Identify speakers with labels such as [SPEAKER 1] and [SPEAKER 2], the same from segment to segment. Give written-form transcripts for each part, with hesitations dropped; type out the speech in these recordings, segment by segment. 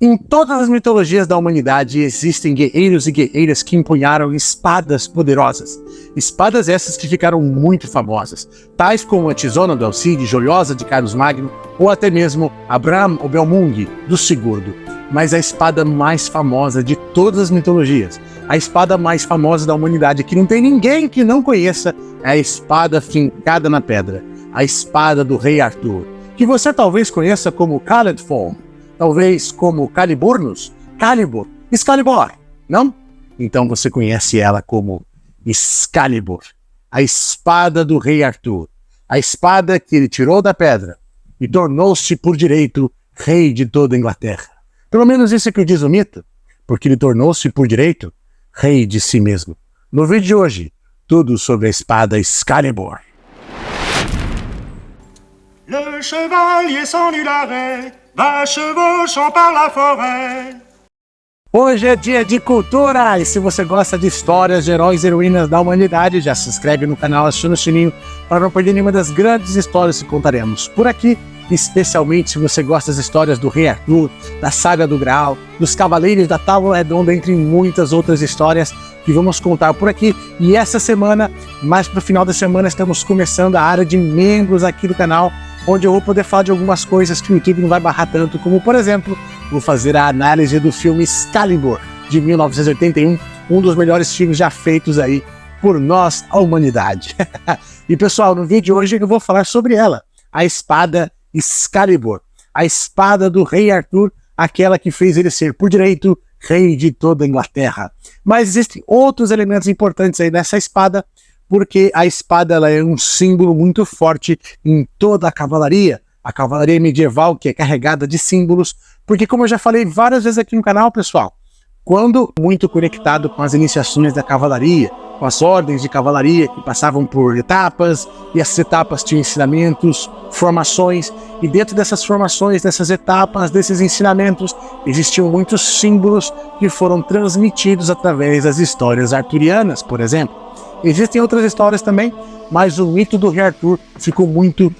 [SPEAKER 1] Em todas as mitologias da humanidade existem guerreiros e guerreiras que empunharam espadas poderosas. Espadas essas que ficaram muito famosas, tais como a Tizona do Alcide, Joiosa de Carlos Magno, ou até mesmo Abraham ou Belmung do Sigurdo. Mas a espada mais famosa de todas as mitologias, a espada mais famosa da humanidade, que não tem ninguém que não conheça, é a espada fincada na pedra, a espada do rei Arthur, que você talvez conheça como Caledford, talvez como Caliburnus, Calibur, Excalibur, não? Então você conhece ela como Excalibur, a espada do rei Arthur, a espada que ele tirou da pedra e tornou-se por direito rei de toda a Inglaterra. Pelo menos isso é que diz o mito, porque ele tornou-se por direito rei de si mesmo. No vídeo de hoje, tudo sobre a espada Excalibur.
[SPEAKER 2] Le chevalier sans nul arrêt va chevauchant par la forêt.
[SPEAKER 1] Hoje é dia de cultura, e se você gosta de histórias de heróis e heroínas da humanidade, já se inscreve no canal, aciona o sininho para não perder nenhuma das grandes histórias que contaremos por aqui, especialmente se você gosta das histórias do Rei Arthur, da Saga do Graal, dos Cavaleiros da Távola Redonda, entre muitas outras histórias que vamos contar por aqui. E essa semana, mais para o final da semana, estamos começando a área de membros aqui do canal, onde eu vou poder falar de algumas coisas que o YouTube não vai barrar tanto, como, por exemplo, vou fazer a análise do filme Excalibur, de 1981, um dos melhores filmes já feitos aí por nós, a humanidade. E pessoal, no vídeo de hoje eu vou falar sobre ela, a espada Excalibur, a espada do rei Arthur, aquela que fez ele ser, por direito, rei de toda a Inglaterra. Mas existem outros elementos importantes aí nessa espada, porque a espada ela é um símbolo muito forte em toda a cavalaria medieval, que é carregada de símbolos, porque como eu já falei várias vezes aqui no canal, pessoal, quando muito conectado com as iniciações da cavalaria, com as ordens de cavalaria que passavam por etapas, e essas etapas tinham ensinamentos, formações, e dentro dessas formações, dessas etapas, desses ensinamentos, existiam muitos símbolos que foram transmitidos através das histórias arturianas, por exemplo. Existem outras histórias também, mas o mito do rei Arthur ficou muito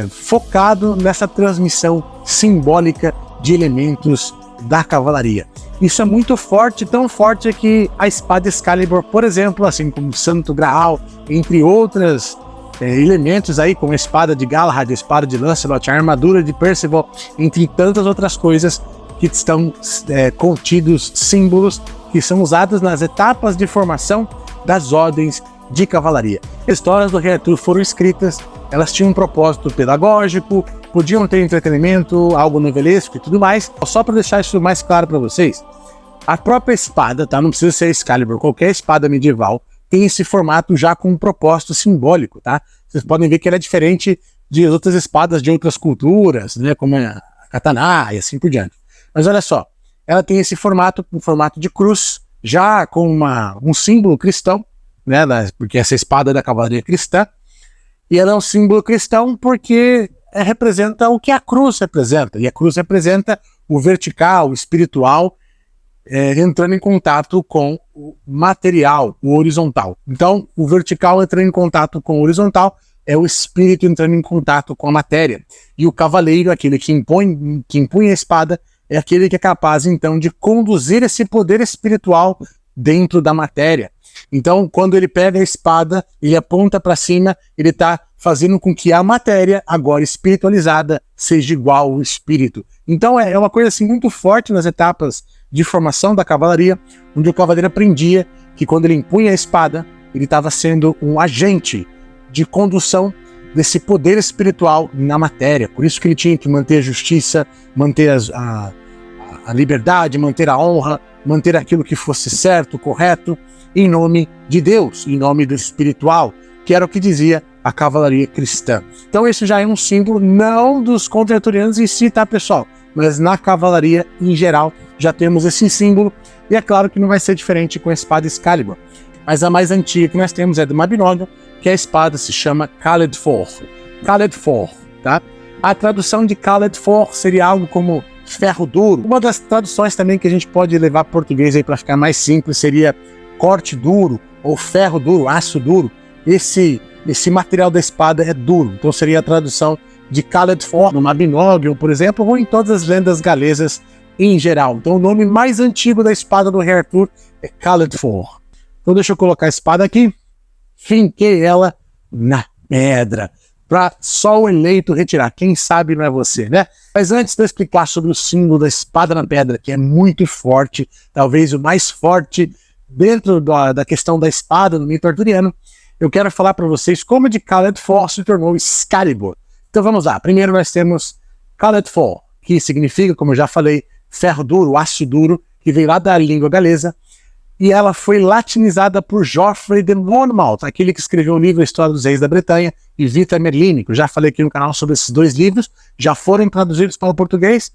[SPEAKER 1] focado nessa transmissão simbólica de elementos da cavalaria. Isso é muito forte, tão forte que a espada Excalibur, por exemplo, assim como o Santo Graal, entre outros elementos aí, como a espada de Galahad, a espada de Lancelot, a armadura de Percival, entre tantas outras coisas que estão contidos símbolos que são usados nas etapas de formação das ordens de cavalaria. As histórias do rei Arthur foram escritas, elas tinham um propósito pedagógico, podiam ter entretenimento, algo novelesco e tudo mais. Só para deixar isso mais claro para vocês, a própria espada, tá? Não precisa ser Excalibur, qualquer espada medieval tem esse formato já com um propósito simbólico, tá? Vocês podem ver que ela é diferente de outras espadas de outras culturas, né? Como a katana e assim por diante. Mas olha só, ela tem esse formato, um formato de cruz, já com um símbolo cristão, né, porque essa espada é da cavalaria cristã, e ela é um símbolo cristão porque representa o que a cruz representa, e a cruz representa o vertical, o espiritual, entrando em contato com o material, o horizontal. Então, o vertical entrando em contato com o horizontal é o espírito entrando em contato com a matéria, e o cavaleiro, aquele que impõe a espada, é aquele que é capaz, então, de conduzir esse poder espiritual dentro da matéria. Então, quando ele pega a espada, ele aponta para cima, ele está fazendo com que a matéria, agora espiritualizada, seja igual ao espírito. Então, é uma coisa assim, muito forte nas etapas de formação da cavalaria, onde o cavaleiro aprendia que quando ele impunha a espada, ele estava sendo um agente de condução desse poder espiritual na matéria. Por isso que ele tinha que manter a justiça, manter a liberdade, manter a honra, manter aquilo que fosse certo, correto, em nome de Deus, em nome do espiritual, que era o que dizia a cavalaria cristã. Então esse já é um símbolo, não dos contra-arturianos em si, tá, pessoal? Mas na cavalaria em geral já temos esse símbolo, e é claro que não vai ser diferente com a espada Excalibur. Mas a mais antiga que nós temos é do Mabinogion, que a espada se chama Caledford. Caledford, tá? A tradução de Caledford seria algo como ferro duro. Uma das traduções também que a gente pode levar para português aí para ficar mais simples seria corte duro ou ferro duro, aço duro. Esse material da espada é duro, então seria a tradução de Caledford no Mabinogion, por exemplo, ou em todas as lendas galesas em geral. Então o nome mais antigo da espada do Rei Arthur é Caledfor. Então deixa eu colocar a espada aqui, finquei ela na pedra, para só o eleito retirar. Quem sabe não é você, né? Mas antes de eu explicar sobre o símbolo da espada na pedra, que é muito forte, talvez o mais forte dentro da questão da espada no mito arturiano, eu quero falar para vocês como de Caledfor se tornou Excalibur. Então vamos lá. Primeiro nós temos Caledfor, que significa, como eu já falei, ferro duro, aço duro, que veio lá da língua galesa, e ela foi latinizada por Geoffrey de Monmouth, aquele que escreveu o livro A História dos Reis da Bretanha, e Vitor Merlini, que eu já falei aqui no canal sobre esses dois livros, já foram traduzidos para o português,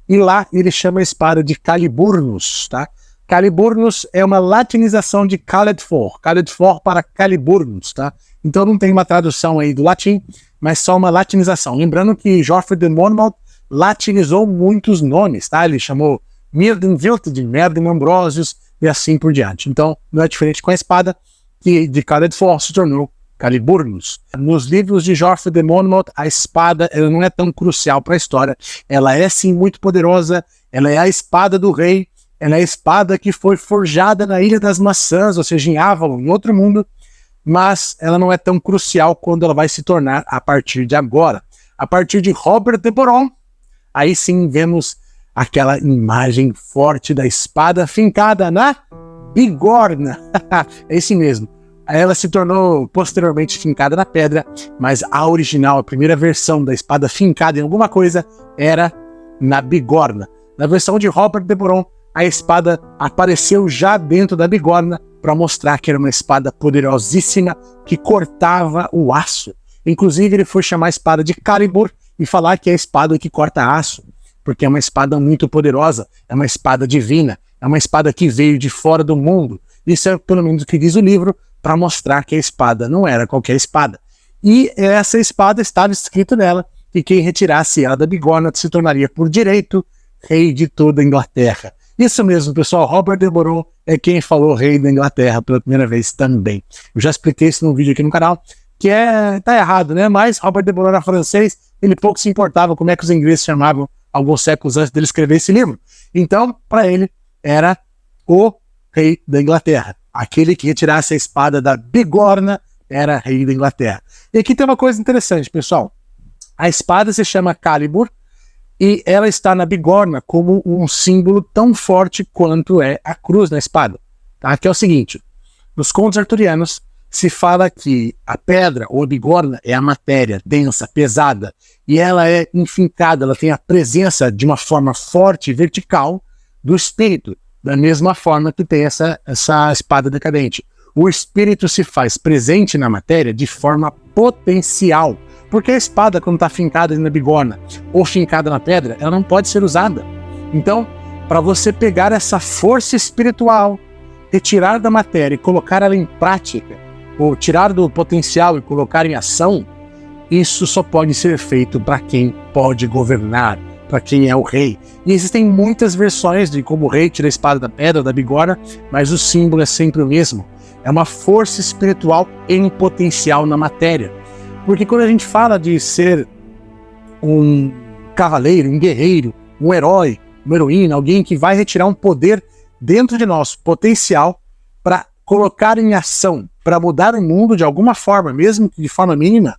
[SPEAKER 1] e lá ele chama a espada de Caliburnus, tá? Caliburnus é uma latinização de Caledfor, Caledfor para Caliburnus, tá? Então não tem uma tradução aí do latim, mas só uma latinização. Lembrando que Geoffrey de Monmouth latinizou muitos nomes, tá? Ele chamou Mirdenwilt de Merlin Ambrosius, e assim por diante. Então, não é diferente com a espada, que de Caledfor se tornou Caliburnus. Nos livros de Geoffrey de Monmouth, a espada ela não é tão crucial para a história. Ela é sim muito poderosa, ela é a espada do rei, ela é a espada que foi forjada na Ilha das Maçãs, ou seja, em Avalon, em outro mundo, mas ela não é tão crucial quando ela vai se tornar a partir de agora. A partir de Robert de Boron, aí sim vemos aquela imagem forte da espada fincada na bigorna. É isso mesmo. Ela se tornou posteriormente fincada na pedra, mas a original, a primeira versão da espada fincada em alguma coisa, era na bigorna. Na versão de Robert de Boron, a espada apareceu já dentro da bigorna para mostrar que era uma espada poderosíssima que cortava o aço. Inclusive, ele foi chamar a espada de Calibur e falar que é a espada que corta aço, porque é uma espada muito poderosa, é uma espada divina, é uma espada que veio de fora do mundo. Isso é pelo menos o que diz o livro, para mostrar que a espada não era qualquer espada. E essa espada estava escrito nela, que quem retirasse ela da bigorna se tornaria por direito rei de toda a Inglaterra. Isso mesmo, pessoal, Robert de Boron é quem falou rei da Inglaterra pela primeira vez também. Eu já expliquei isso num vídeo aqui no canal, que tá errado, né? Mas Robert de Boron era francês, ele pouco se importava como é que os ingleses chamavam alguns séculos antes dele escrever esse livro. Então, para ele, era o rei da Inglaterra. Aquele que retirasse a espada da bigorna era rei da Inglaterra. E aqui tem uma coisa interessante, pessoal. A espada se chama Calibur e ela está na bigorna como um símbolo tão forte quanto é a cruz na espada. Tá? Que é o seguinte, nos contos arturianos se fala que a pedra ou a bigorna é a matéria densa, pesada, e ela é infincada, ela tem a presença de uma forma forte e vertical do espírito, da mesma forma que tem essa espada decadente. O espírito se faz presente na matéria de forma potencial, porque a espada, quando está fincada na bigorna ou fincada na pedra, ela não pode ser usada. Então, para você pegar essa força espiritual, retirar da matéria e colocar ela em prática, ou tirar do potencial e colocar em ação, isso só pode ser feito para quem pode governar, para quem é o rei. E existem muitas versões de como o rei tira a espada da pedra, da bigorna, mas o símbolo é sempre o mesmo. É uma força espiritual em potencial na matéria. Porque quando a gente fala de ser um cavaleiro, um guerreiro, um herói, uma heroína, alguém que vai retirar um poder dentro de nós, potencial, para colocar em ação, para mudar o mundo de alguma forma, mesmo que de forma mínima,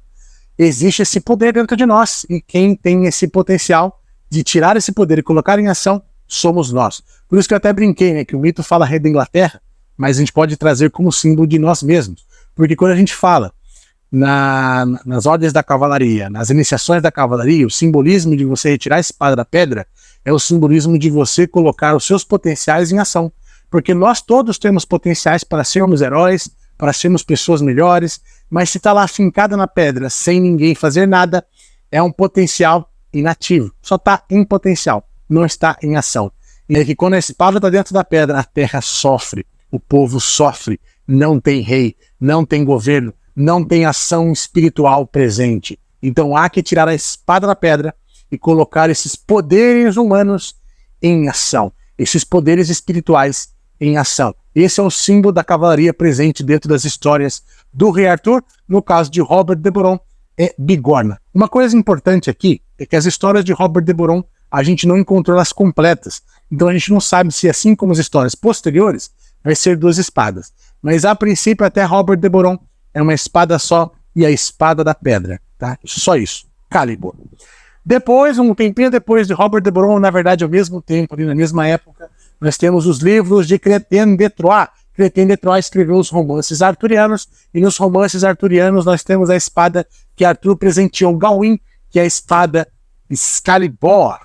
[SPEAKER 1] existe esse poder dentro de nós. E quem tem esse potencial de tirar esse poder e colocar em ação, somos nós. Por isso que eu até brinquei, né, que o mito fala rei da Inglaterra, mas a gente pode trazer como símbolo de nós mesmos. Porque quando a gente fala nas ordens da cavalaria, nas iniciações da cavalaria, o simbolismo de você retirar a espada da pedra é o simbolismo de você colocar os seus potenciais em ação. Porque nós todos temos potenciais para sermos heróis, para sermos pessoas melhores, mas se está lá fincada na pedra sem ninguém fazer nada, é um potencial inativo. Só está em potencial, não está em ação. E é que quando a espada está dentro da pedra, a terra sofre, o povo sofre, não tem rei, não tem governo, não tem ação espiritual presente. Então há que tirar a espada da pedra e colocar esses poderes humanos em ação, esses poderes espirituais em ação. Esse é o símbolo da cavalaria presente dentro das histórias do Rei Arthur. No caso de Robert de Boron, é bigorna. Uma coisa importante aqui é que as histórias de Robert de Boron a gente não encontrou elas completas. Então a gente não sabe se, assim como as histórias posteriores, vai ser 2 espadas. Mas a princípio até Robert de Boron é uma espada só e a espada da pedra, tá? Só isso, Calibur. Depois, um tempinho depois de Robert de Boron, na verdade ao mesmo tempo, ali na mesma época, nós temos os livros de Chrétien de Troyes. Chrétien de Troyes escreveu os romances arturianos, e nos romances arturianos nós temos a espada que Arthur presenteou Gawain, que é a espada Excalibur.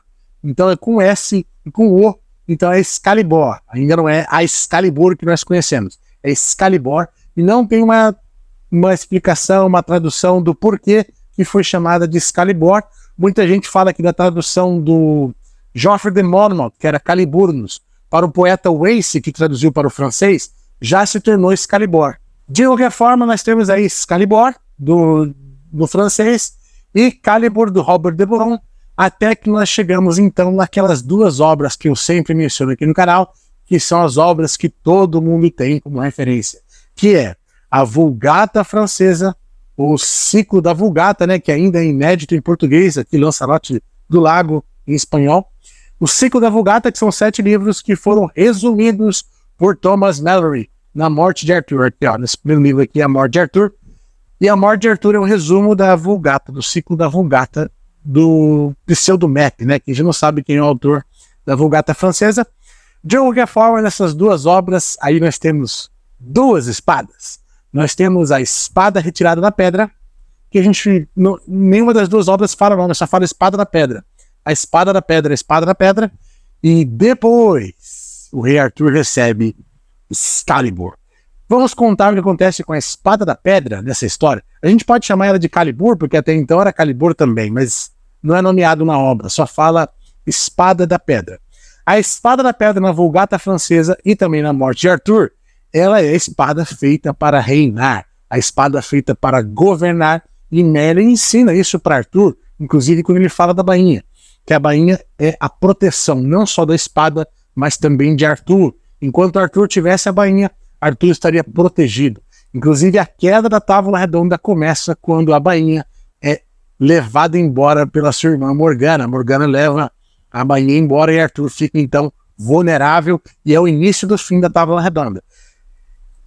[SPEAKER 1] Então é com S e com O, então é Excalibur. Ainda não é a Excalibur que nós conhecemos, é Excalibur, e não tem uma explicação, uma tradução do porquê que foi chamada de Excalibur. Muita gente fala aqui da tradução do Geoffrey de Monmouth, que era Caliburnus, para o poeta Wace, que traduziu para o francês, já se tornou Excalibur. De qualquer forma, nós temos aí Excalibur, do francês, e Calibur, do Robert de Boron, até que nós chegamos, então, naquelas 2 obras que eu sempre menciono aqui no canal, que são as obras que todo mundo tem como referência, que é a Vulgata francesa, o ciclo da Vulgata, né, que ainda é inédito em português, aqui Lanzarote do Lago, em espanhol. O ciclo da Vulgata, que são 7 livros que foram resumidos por Thomas Malory, na Morte de Arthur. Aqui, ó, nesse primeiro livro aqui, A Morte de Arthur. E A Morte de Arthur é um resumo da Vulgata, do ciclo da Vulgata, do Pseudo-Map, né, que a gente não sabe quem é o autor da Vulgata francesa. De qualquer forma, nessas 2 obras, aí nós temos 2 espadas. Nós temos a espada retirada da pedra, que a gente, nenhuma das 2 obras fala nome, só fala espada da pedra. A espada da pedra, a espada da pedra, e depois o rei Arthur recebe Excalibur. Vamos contar o que acontece com a espada da pedra nessa história. A gente pode chamar ela de Calibur, porque até então era Calibur também, mas não é nomeado na obra, só fala espada da pedra. A espada da pedra na Vulgata francesa e também na Morte de Arthur, ela é a espada feita para reinar, a espada feita para governar, e Merlin ensina isso para Arthur, inclusive quando ele fala da bainha, que a bainha é a proteção não só da espada, mas também de Arthur. Enquanto Arthur tivesse a bainha, Arthur estaria protegido. Inclusive a queda da Távola Redonda começa quando a bainha é levada embora pela sua irmã Morgana. Morgana leva a bainha embora e Arthur fica então vulnerável, e é o início do fim da Távola Redonda.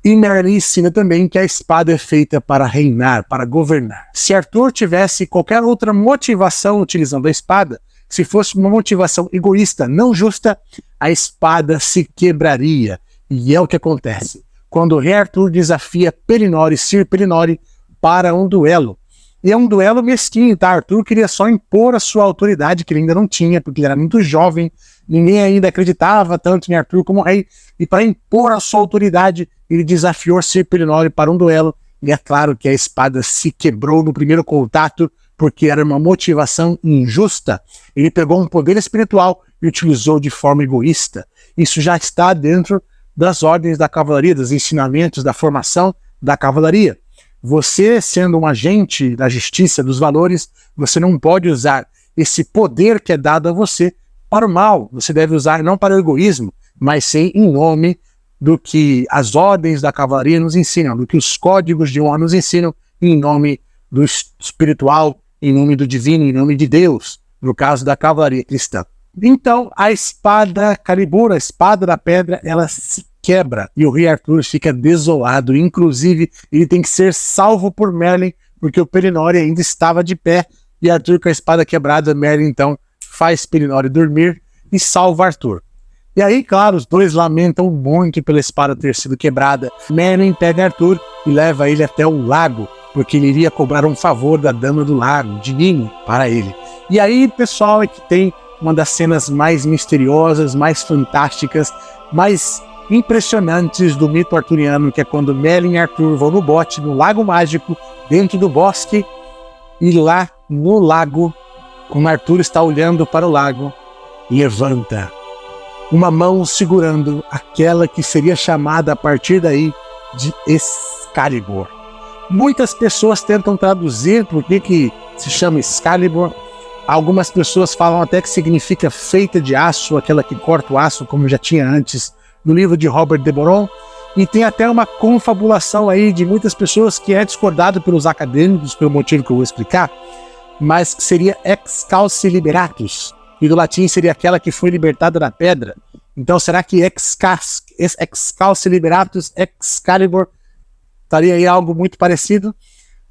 [SPEAKER 1] E Merlin ensina também que a espada é feita para reinar, para governar. Se Arthur tivesse qualquer outra motivação utilizando a espada, se fosse uma motivação egoísta, não justa, a espada se quebraria. E é o que acontece quando o rei Arthur desafia Pellinore, Sir Pellinore, para um duelo. E é um duelo mesquinho, tá? Arthur queria só impor a sua autoridade, que ele ainda não tinha, porque ele era muito jovem, ninguém ainda acreditava tanto em Arthur como rei, e para impor a sua autoridade, ele desafiou Sir Pellinore para um duelo, e é claro que a espada se quebrou no primeiro contato, porque era uma motivação injusta. Ele pegou um poder espiritual e utilizou de forma egoísta. Isso já está dentro das ordens da cavalaria, dos ensinamentos da formação da cavalaria. Você, sendo um agente da justiça, dos valores, você não pode usar esse poder que é dado a você para o mal. Você deve usar não para o egoísmo, mas sim em nome do que as ordens da cavalaria nos ensinam, do que os códigos de honra nos ensinam, em nome do espiritual, em nome do divino, em nome de Deus, no caso da cavalaria cristã. Então, a espada Calibur, a espada da pedra, ela se quebra e o rei Arthur fica desolado. Inclusive, ele tem que ser salvo por Merlin, porque o Pellinore ainda estava de pé, e Arthur com a espada quebrada, Merlin então faz Pellinore dormir e salva Arthur. E aí, claro, os dois lamentam muito pela espada ter sido quebrada. Merlin pega Arthur e leva ele até o lago, porque ele iria cobrar um favor da Dama do Lago, de Nimo, para ele. E aí, pessoal, é que tem uma das cenas mais misteriosas, mais fantásticas, mais impressionantes do mito arturiano, que é quando Merlin e Arthur vão no bote, no Lago Mágico, dentro do bosque, e lá no lago, quando Arthur está olhando para o lago, levanta uma mão segurando aquela que seria chamada a partir daí de Excalibur. Muitas pessoas tentam traduzir por que se chama Excalibur. Algumas pessoas falam até que significa feita de aço, aquela que corta o aço, como já tinha antes no livro de Robert de Boron. E tem até uma confabulação aí de muitas pessoas que é discordado pelos acadêmicos, pelo motivo que eu vou explicar, mas que seria Excalci Liberatus, e do latim seria aquela que foi libertada da pedra. Então será que Excalce Liberatus Excalibur estaria aí algo muito parecido?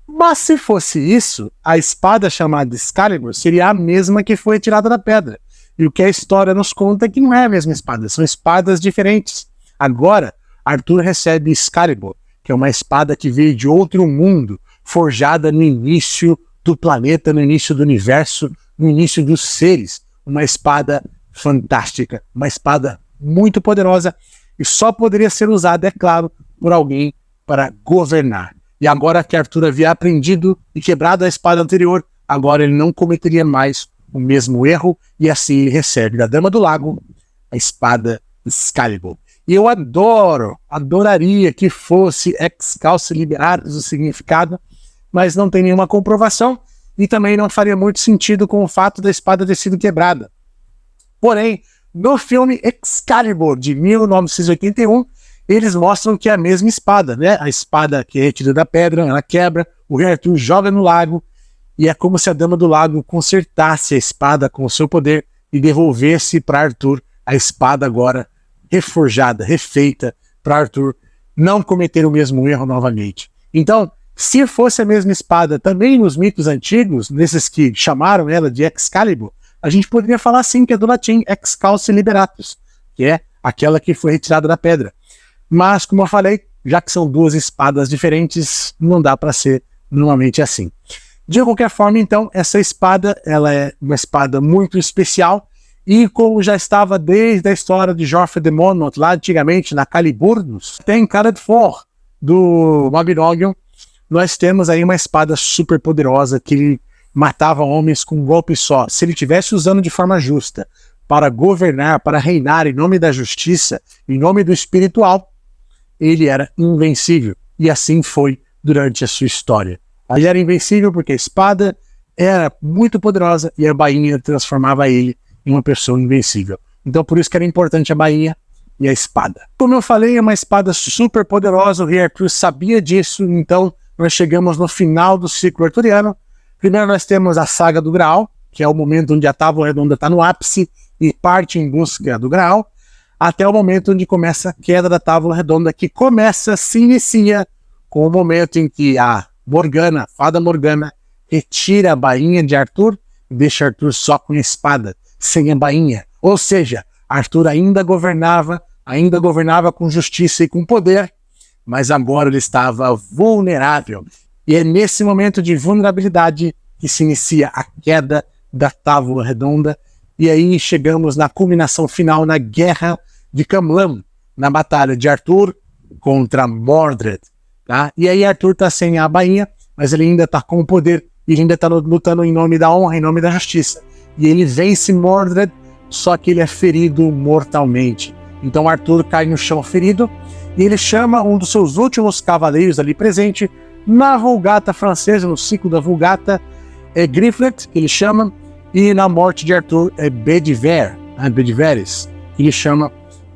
[SPEAKER 1] Mas se fosse isso, a espada chamada Excalibur seria a mesma que foi retirada da pedra. E o que a história nos conta é que não é a mesma espada, são espadas diferentes. Agora, Arthur recebe Excalibur, que é uma espada que veio de outro mundo, forjada no início do planeta, no início do universo, no início dos seres. Uma espada fantástica, uma espada muito poderosa e só poderia ser usada, é claro, por alguém para governar. E agora que Arthur havia aprendido e quebrado a espada anterior, agora ele não cometeria mais o mesmo erro e assim ele recebe da Dama do Lago a espada Excalibur. E eu adoraria que fosse Excalce Liberatus o significado, mas não tem nenhuma comprovação e também não faria muito sentido com o fato da espada ter sido quebrada. Porém, no filme Excalibur, de 1981, eles mostram que é a mesma espada, né? A espada que é retirada da pedra, ela quebra, o rei Arthur joga no lago, e é como se a Dama do Lago consertasse a espada com o seu poder e devolvesse para Arthur a espada agora reforjada, refeita, para Arthur não cometer o mesmo erro novamente. Então, se fosse a mesma espada também nos mitos antigos, nesses que chamaram ela de Excalibur, a gente poderia falar sim que é do latim Excalce Liberatus, que é aquela que foi retirada da pedra. Mas, como eu falei, já que são duas espadas diferentes, não dá para ser normalmente assim. De qualquer forma, então, essa espada ela é uma espada muito especial e como já estava desde a história de Joffrey de Monmouth, lá antigamente na Caliburnus, tem Caradfor do Mabinogion, nós temos aí uma espada super poderosa que ele matava homens com um golpe só. Se ele estivesse usando de forma justa para governar, para reinar em nome da justiça, em nome do espiritual, ele era invencível. E assim foi durante a sua história. Ele era invencível porque a espada era muito poderosa e a bainha transformava ele em uma pessoa invencível. Então por isso que era importante a bainha e a espada. Como eu falei, é uma espada super poderosa, o rei Arthur sabia disso, então nós chegamos no final do ciclo arturiano. Primeiro nós temos a saga do Graal, que é o momento onde a Távola Redonda está no ápice e parte em busca do Graal, até o momento onde começa a queda da Távola Redonda, que se inicia com o momento em que a Morgana, Fada Morgana, retira a bainha de Arthur e deixa Arthur só com a espada, sem a bainha. Ou seja, Arthur ainda governava com justiça e com poder, mas agora ele estava vulnerável. E é nesse momento de vulnerabilidade que se inicia a queda da Távola Redonda, e aí chegamos na culminação final na Guerra de Camlan, na batalha de Arthur contra Mordred. Tá? E aí Arthur está sem a bainha, mas ele ainda está com o poder, e ele ainda está lutando em nome da honra, em nome da justiça. E ele vence Mordred, só que ele é ferido mortalmente. Então Arthur cai no chão ferido, e ele chama um dos seus últimos cavaleiros ali presente, na Vulgata francesa, no ciclo da Vulgata, é Griflet, que ele chama, e na morte de Arthur é Bedivere,Bedivere,s que ele chama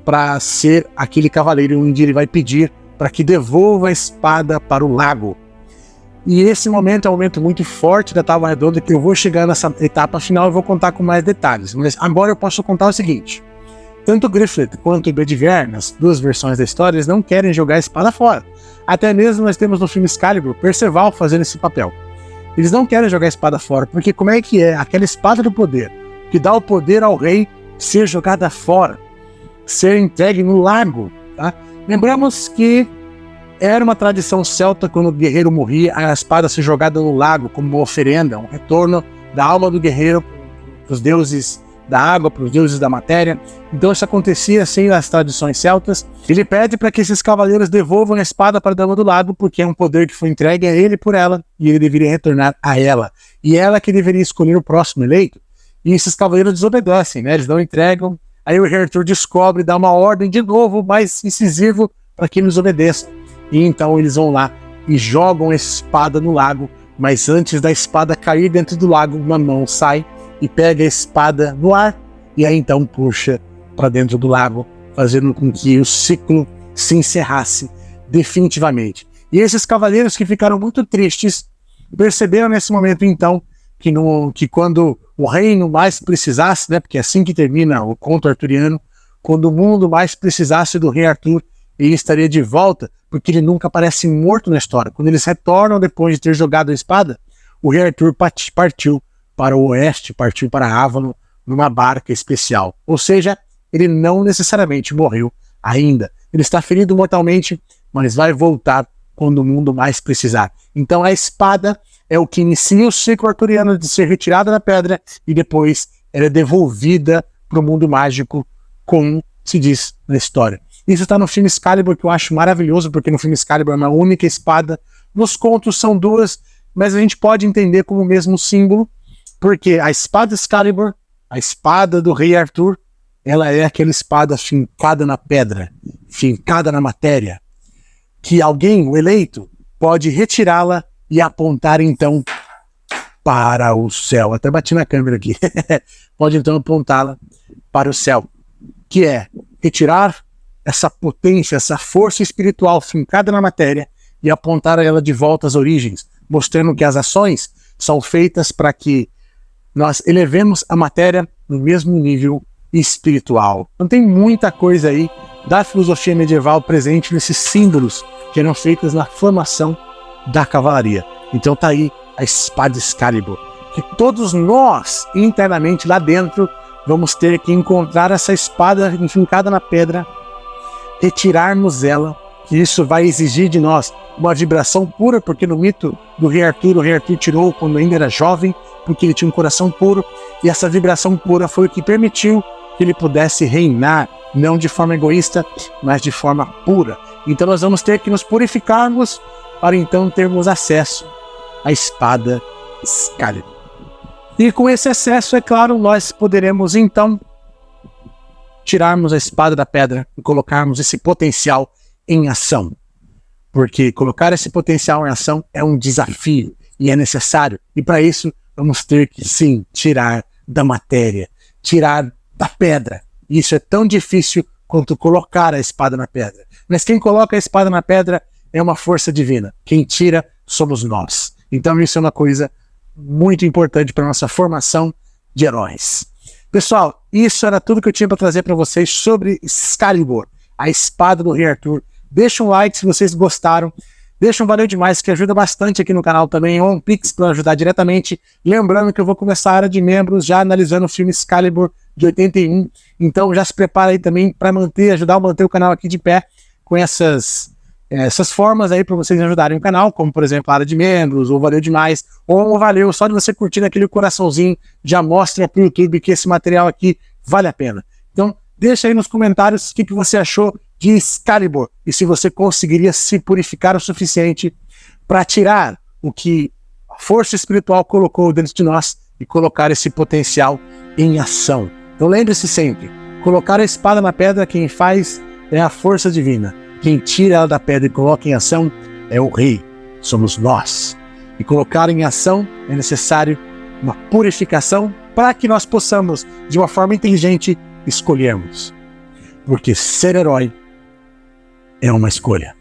[SPEAKER 1] para ser aquele cavaleiro onde ele vai pedir para que devolva a espada para o lago. E esse momento é um momento muito forte da Távola Redonda, que eu vou chegar nessa etapa final e vou contar com mais detalhes. Mas agora eu posso contar o seguinte: tanto Griflet quanto Bedivere, nas duas versões da história, eles não querem jogar a espada fora. Até mesmo nós temos no filme Excalibur Perceval fazendo esse papel. Eles não querem jogar a espada fora, porque como é que é aquela espada do poder, que dá o poder ao rei ser jogada fora, ser entregue no lago, tá? Lembramos que era uma tradição celta, quando o guerreiro morria, a espada ser jogada no lago como uma oferenda, um retorno da alma do guerreiro para os deuses da água, para os deuses da matéria. Então isso acontecia assim nas tradições celtas. Ele pede para que esses cavaleiros devolvam a espada para a Dama do Lago, porque é um poder que foi entregue a ele por ela, e ele deveria retornar a ela. E ela que deveria escolher o próximo eleito. E esses cavaleiros desobedecem, né? Eles não entregam. Aí o rei Arthur descobre, dá uma ordem de novo, mais incisivo, para que eles obedeçam. E então eles vão lá e jogam a espada no lago, mas antes da espada cair dentro do lago, uma mão sai e pega a espada no ar, e aí então puxa para dentro do lago, fazendo com que o ciclo se encerrasse definitivamente. E esses cavaleiros, que ficaram muito tristes, perceberam nesse momento então que quando o reino mais precisasse, né, porque é assim que termina o conto arturiano, quando o mundo mais precisasse do rei Arthur, ele estaria de volta, porque ele nunca aparece morto na história. Quando eles retornam depois de ter jogado a espada, o rei Arthur partiu para o oeste, partiu para Avalon, numa barca especial. Ou seja, ele não necessariamente morreu ainda. Ele está ferido mortalmente, mas vai voltar quando o mundo mais precisar. Então a espada é o que inicia o ciclo arturiano de ser retirada da pedra e depois ela é devolvida para o mundo mágico, como se diz na história. Isso está no filme Excalibur, que eu acho maravilhoso, porque no filme Excalibur é uma única espada. Nos contos são duas, mas a gente pode entender como o mesmo símbolo, porque a espada Excalibur, a espada do rei Arthur, ela é aquela espada fincada na pedra, fincada na matéria, que alguém, o eleito, pode retirá-la e apontar então para o céu. Até bati na câmera aqui. Pode então apontá-la para o céu, que é retirar essa potência, essa força espiritual fincada na matéria e apontar ela de volta às origens, mostrando que as ações são feitas para que nós elevemos a matéria no mesmo nível espiritual. Então tem muita coisa aí da filosofia medieval presente nesses símbolos que eram feitos na formação da cavalaria. Então tá aí a espada Excalibur, que todos nós, internamente lá dentro, vamos ter que encontrar essa espada enfincada na pedra, retirarmos ela, que isso vai exigir de nós uma vibração pura, porque no mito do rei Arthur, o rei Arthur tirou quando ainda era jovem, porque ele tinha um coração puro, e essa vibração pura foi o que permitiu que ele pudesse reinar, não de forma egoísta, mas de forma pura. Então nós vamos ter que nos purificarmos para então termos acesso à espada Excalibur. E com esse acesso, é claro, nós poderemos então tirarmos a espada da pedra e colocarmos esse potencial em ação. Porque colocar esse potencial em ação é um desafio e é necessário. E para isso, vamos ter que, sim, tirar da matéria, tirar da pedra. E isso é tão difícil quanto colocar a espada na pedra. Mas quem coloca a espada na pedra é uma força divina. Quem tira somos nós. Então isso é uma coisa muito importante para a nossa formação de heróis. Pessoal, isso era tudo que eu tinha para trazer para vocês sobre Excalibur, a espada do rei Arthur. Deixa um like se vocês gostaram. Deixa um valeu demais, que ajuda bastante aqui no canal também. Um Pix para ajudar diretamente. Lembrando que eu vou começar a área de membros já analisando o filme Excalibur de 81. Então já se prepara aí também para ajudar a manter o canal aqui de pé com essas formas aí para vocês ajudarem o canal, como por exemplo a área de membros, ou valeu demais, ou um valeu, só de você curtir aquele coraçãozinho, já mostra para o YouTube que esse material aqui vale a pena. Então deixa aí nos comentários o que você achou de Excalibur, e se você conseguiria se purificar o suficiente para tirar o que a força espiritual colocou dentro de nós e colocar esse potencial em ação. Então lembre-se sempre, colocar a espada na pedra quem faz é a força divina. Quem tira ela da pedra e coloca em ação é o rei, somos nós. E colocar em ação é necessário uma purificação para que nós possamos, de uma forma inteligente, escolhermos. Porque ser herói é uma escolha.